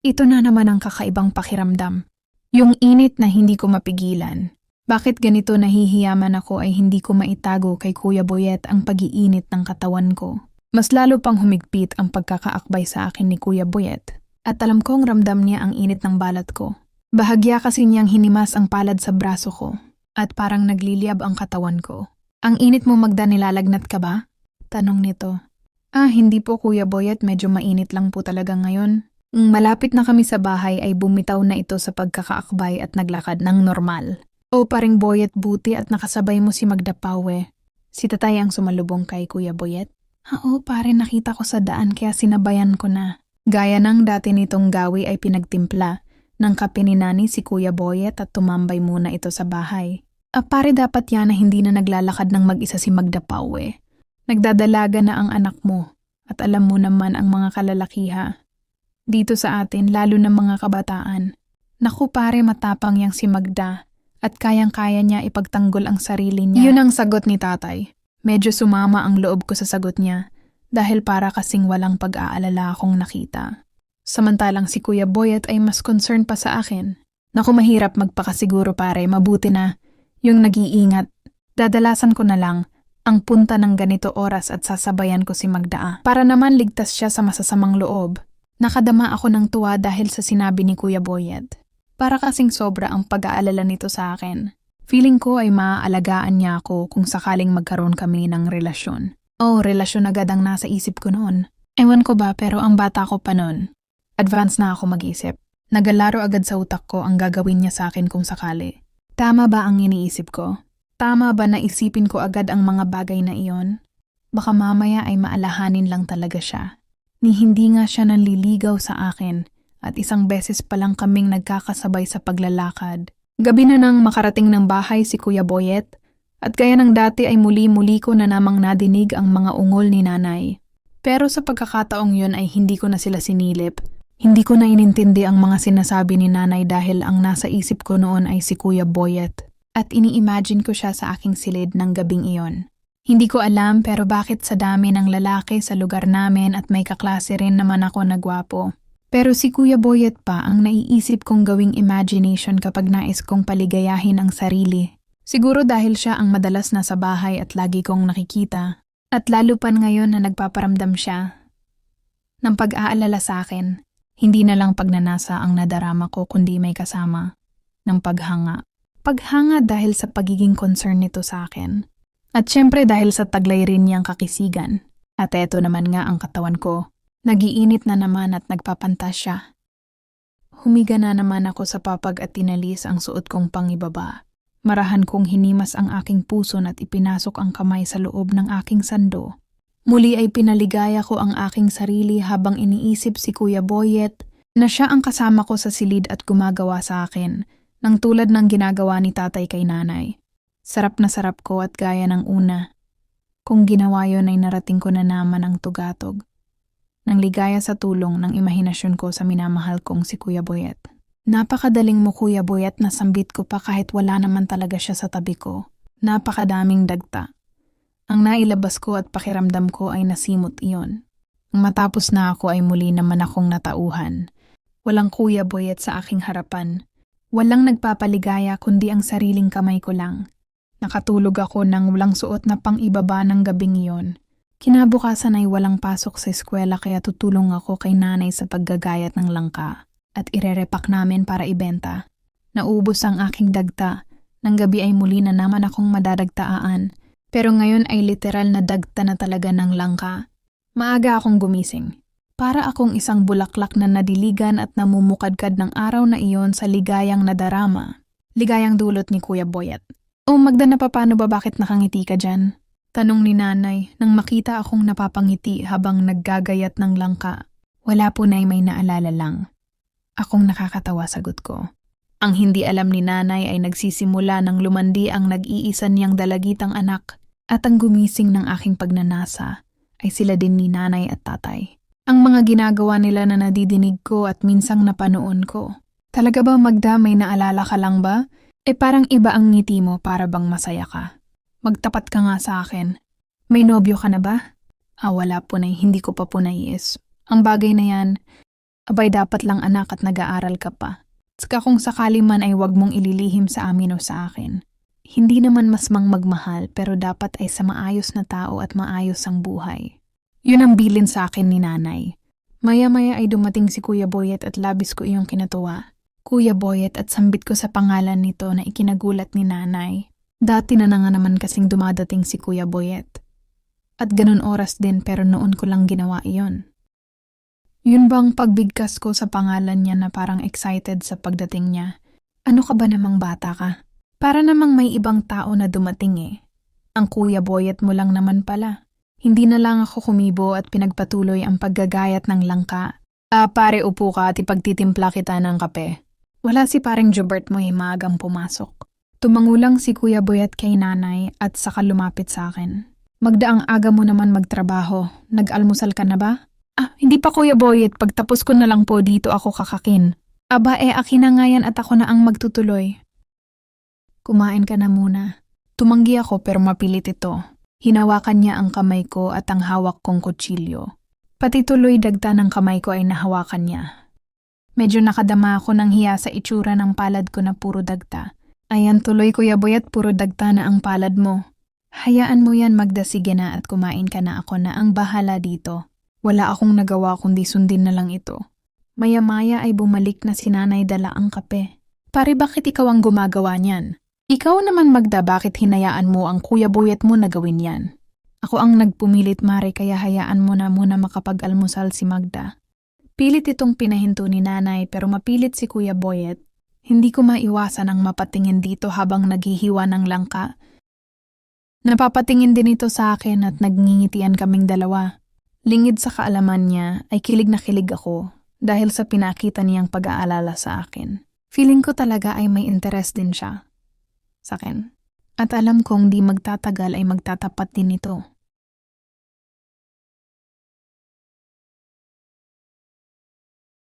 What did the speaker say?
Ito na naman ang kakaibang pakiramdam. Yung init na hindi ko mapigilan. Bakit ganito nahihiyaman ako ay hindi ko maitago kay Kuya Boyet ang pag-iinit ng katawan ko. Mas lalo pang humigpit ang pagkakaakbay sa akin ni Kuya Boyet. At alam kong ramdam niya ang init ng balat ko. Bahagya kasi niyang hinimas ang palad sa braso ko. At parang nagliliyab ang katawan ko. Ang init mo, Magda, nilalagnat ka ba? Tanong nito. Hindi po Kuya Boyet, medyo mainit lang po talaga ngayon. Malapit na kami sa bahay ay bumitaw na ito sa pagkakaakbay at naglakad ng normal. Paring Boyet, buti at nakasabay mo si Magda Pawe. Si tatay ang sumalubong kay Kuya Boyet. Pare, nakita ko sa daan kaya sinabayan ko na. Gaya ng dati nitong gawi ay pinagtimpla ng kape ni Nani si Kuya Boyet at tumambay muna ito sa bahay. Pare, dapat yan na hindi na naglalakad ng mag-isa si Magda Pawe. Nagdadalaga na ang anak mo at alam mo naman ang mga kalalakiha. Dito sa atin, lalo na mga kabataan. Naku pare, matapang yang si Magda at kayang-kaya niya ipagtanggol ang sarili niya. Yun ang sagot ni tatay. Medyo sumama ang loob ko sa sagot niya dahil para kasing walang pag-aalala akong nakita. Samantalang si Kuya Boyet ay mas concerned pa sa akin. Naku, mahirap magpakasiguro pare, mabuti na yung nag-iingat. Dadalasan ko na lang ang punta ng ganito oras at sasabayan ko si Magda. Para naman ligtas siya sa masasamang loob. Nakadama ako ng tuwa dahil sa sinabi ni Kuya Boyet. Para kasing sobra ang pag-aalala nito sa akin. Feeling ko ay maaalagaan niya ako kung sakaling magkaroon kami ng relasyon. Relasyon agad ang nasa isip ko noon. Ewan ko ba, pero ang bata ko pa noon. Advance na ako mag-isip. Nagalaro agad sa utak ko ang gagawin niya sa akin kung sakali. Tama ba ang iniisip ko? Tama ba na isipin ko agad ang mga bagay na iyon? Baka mamaya ay maalahanin lang talaga siya. Ni hindi nga siya nanliligaw sa akin at isang beses pa lang kaming nagkakasabay sa paglalakad. Gabi na nang makarating ng bahay si Kuya Boyet at gaya ng dati ay muli-muli ko na namang nadinig ang mga ungol ni Nanay. Pero sa pagkakataong yun ay hindi ko na sila sinilip. Hindi ko na inintindi ang mga sinasabi ni Nanay dahil ang nasa isip ko noon ay si Kuya Boyet at ini-imagine ko siya sa aking silid ng gabing iyon. Hindi ko alam pero bakit sa dami ng lalaki sa lugar namin at may kaklase rin naman ako na gwapo. Pero si Kuya Boyet pa ang naiisip kong gawing imagination kapag nais kong paligayahin ang sarili. Siguro dahil siya ang madalas nasa bahay at lagi kong nakikita. At lalo pa ngayon na nagpaparamdam siya ng pag-aalala sa akin. Hindi na lang pagnanasa ang nadarama ko kundi may kasama ng paghanga. Paghanga dahil sa pagiging concern nito sa akin. At syempre dahil sa taglay rin niyang kakisigan. At eto naman nga ang katawan ko. Nagiinit na naman at nagpapantasya. Humiga na naman ako sa papag at tinalis ang suot kong pangibaba. Marahan kong hinimas ang aking puso at ipinasok ang kamay sa loob ng aking sando. Muli ay pinaligaya ko ang aking sarili habang iniisip si Kuya Boyet na siya ang kasama ko sa silid at gumagawa sa akin ng tulad ng ginagawa ni tatay kay nanay. Sarap na sarap ko at gaya ng una. Kung ginawa yon ay narating ko na naman ang tugatog. Nang ligaya sa tulong ng imahinasyon ko sa minamahal kong si Kuya Boyet. Napakadaling mo Kuya Boyet na sambit ko pa kahit wala naman talaga siya sa tabi ko. Napakadaming dagta. Ang nailabas ko at pakiramdam ko ay nasimot iyon. Matapos na ako ay muli naman akong natauhan. Walang Kuya Boyet sa aking harapan. Walang nagpapaligaya kundi ang sariling kamay ko lang. Nakatulog ako nang walang suot na pang-ibaba ng gabing iyon. Kinabukasan ay walang pasok sa eskwela kaya tutulong ako kay nanay sa paggagayat ng langka at irerepak namin para ibenta. Naubos ang aking dagta. Nang gabi ay muli na naman akong madadagtaan. Pero ngayon ay literal na dagta na talaga ng langka. Maaga akong gumising. Para akong isang bulaklak na nadiligan at namumukadkad ng araw na iyon sa ligayang nadarama. Ligayang dulot ni Kuya Boyet. Magda, na paano ba bakit nakangiti ka dyan? Tanong ni Nanay nang makita akong napapangiti habang naggagayat ng langka. Wala po nay, may naalala lang. Akong nakakatawa sagot ko. Ang hindi alam ni Nanay ay nagsisimula nang lumandi ang nag-iisa niyang dalagitang anak at ang gumising ng aking pagnanasa ay sila din ni Nanay at Tatay. Ang mga ginagawa nila na nadidinig ko at minsang napanoon ko. Talaga ba Magda, may naalala ka lang ba? Parang iba ang ngiti mo para bang masaya ka. Magtapat ka nga sa akin. May nobyo ka na ba? Wala po nay, hindi ko pa po naiis. Ang bagay na yan, Abay dapat lang anak at nag-aaral ka pa. Saka kung sakali man ay wag mong ililihim sa amin o sa akin. Hindi naman mas magmahal pero dapat ay sa maayos na tao at maayos ang buhay. Yun ang bilin sa akin ni nanay. Maya-maya ay dumating si Kuya Boyet at labis ko iyong kinatuwa. Kuya Boyet at sambit ko sa pangalan nito na ikinagulat ni nanay. Dati na nga naman kasing dumadating si Kuya Boyet. At ganun oras din pero noon ko lang ginawa iyon. Yun bang pagbigkas ko sa pangalan niya na parang excited sa pagdating niya? Ano ka ba namang bata ka? Para namang may ibang tao na dumating eh. Ang Kuya Boyet mo lang naman pala. Hindi na lang ako kumibo at pinagpatuloy ang paggagayat ng langka. Pare upo ka at ipagtitimpla kita ng kape. Wala si paring Jobert mo maagang pumasok. Tumangulang si Kuya Boyet kay nanay at saka lumapit sa akin. Magda ang aga mo naman magtrabaho. Nag-almusal ka na ba? Hindi pa Kuya Boyet, pagtapos ko na lang po dito ako kakakin. Aba akin na nga yan at ako na ang magtutuloy. Kumain ka na muna. Tumanggi ako pero mapilit ito. Hinawakan niya ang kamay ko at ang hawak kong kutsilyo. Pati tuloy dagta ng kamay ko ay nahawakan niya. Medyo nakadama ako ng hiya sa itsura ng palad ko na puro dagta. Ayan tuloy Kuya Boyet, puro dagta na ang palad mo. Hayaan mo yan Magda, sige na at kumain ka na, ako na ang bahala dito. Wala akong nagawa kundi sundin na lang ito. Maya-maya ay bumalik na si nanay dala ang kape. Pare, bakit ikaw ang gumagawa niyan? Ikaw naman Magda, bakit hinayaan mo ang Kuya Boyet mo na gawin yan? Ako ang nagpumilit Mare, kaya hayaan mo na muna makapag-almusal si Magda. Pilit itong pinahinto ni nanay pero mapilit si Kuya Boyet. Hindi ko maiwasan ang mapatingin dito habang naghihiwa ng langka. Napapatingin din ito sa akin at nagngingitian kaming dalawa. Lingid sa kaalaman niya ay kilig na kilig ako dahil sa pinakita niyang pag-aalala sa akin. Feeling ko talaga ay may interest din siya sa akin. At alam kong di magtatagal ay magtatapat din ito.